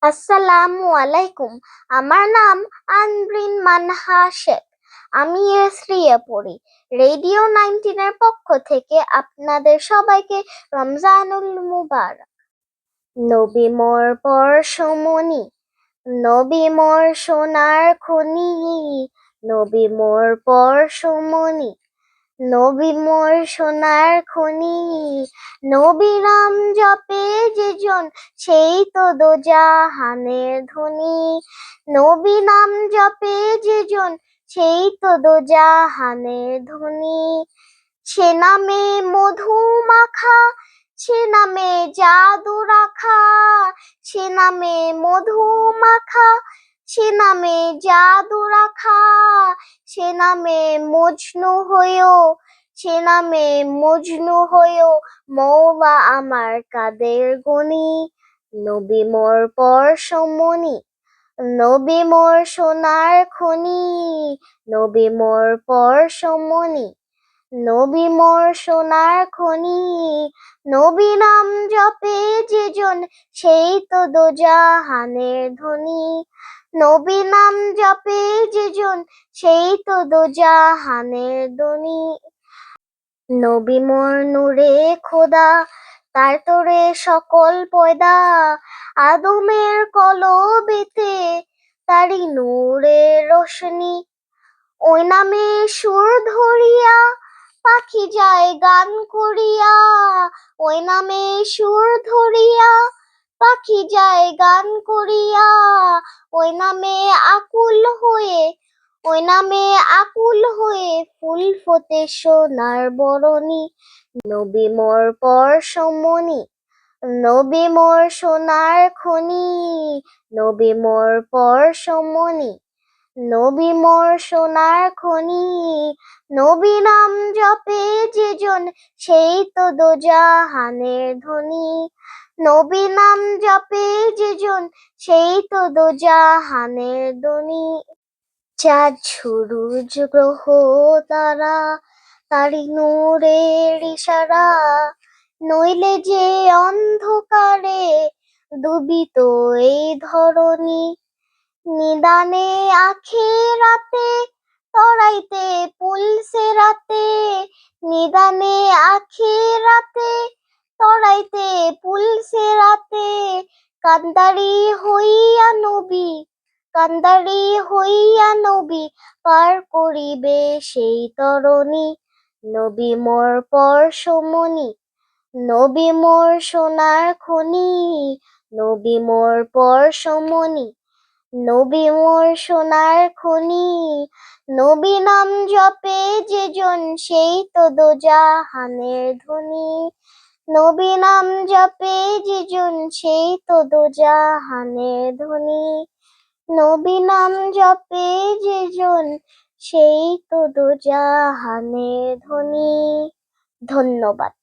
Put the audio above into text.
আসসালামু আলাইকুম। আমার নাম আনব্রিন মানহা শেখ। আমি এ পড়ি। রেডিও 19 এর পক্ষ থেকে আপনাদের সবাইকে রমজানুল মুবারক। নবী মোর পরশমণি, নবী মোর সোনার খনি, নবী মোর পরশমণি, নবী মোর সোনার খনি। নবী নাম জপে যেজন সেই তো দোজাহানের ধনী। নবী নাম জপে যেজন সেই তো দোজাহানের ধনী। সে নামে মধু মাখা, সে নামে জাদু রাখা, সে নামে মধু মাখা, সে নামে জাদু রাখা। সে নামে মজনু হয়েও, সে নামে মজনু হয়েও মওলা আমার কাদের গনি। নবী মোর পরশমণি, নবী মোর সোনার খনি, নবী মোর পরশমণি, নবী মোর সোনার খনি। নবী নাম জপে যেজন সেই তো দোজাহানের ধনী। নবী নাম জপে যেজন সেই তো দোজাহানের ধনী। নবী মোর নূরে খোদা, তার তোরে সকল পয়দা। আদমের কলবেতে তারি নূরের রোশনি। ওই নামে সুর ধরিয়া পাখি যায় গান করিয়া। ওই নামে সুর ধরিয়া পাখি যায় গান করিয়া। ওই নামে আকুল হয়ে, ওই নামে আকুল হয়ে ফুল ফোটে সোনার বরণী। নবী মোর পরশমণি, নবী মোর সোনার খনি, নবী মোর পরশমণি, নবী মোর সোনার খনি। নবী নাম জপে যেজন সেই তো দোজাহানের ধনী। নবী নাম জপে যেজন সেই তো দোজাহানের ধনী। চাঁদ সূরজ গ্রহ তারা, তারি নূরের ইশারা। নইলে যে অন্ধকারে ডুবিত এই ধরণী। নিদানে আখিরাতে তরাইতে পুলসিরাতে, নিদানে আখিরাতে তরাইতে পুলসিরাতে। কান্দারি হইয়া নবী, কান্দারি হইয়া নবী পার করিবে সেই তরণী। নবী মোর পরশমণি, নবী মোর সোনার খনি, নবী মোর পরশমণি, নবী মোর সোনার খনি। নবী নাম জপে যেজন সেই তো দোজাহানের ধনী। নবী নাম জপে যেজন সেই তো দোজাহানের ধনী। নবী নাম জপে যেজন সেই তো দোজাহানের ধনী। ধন্যবাদ।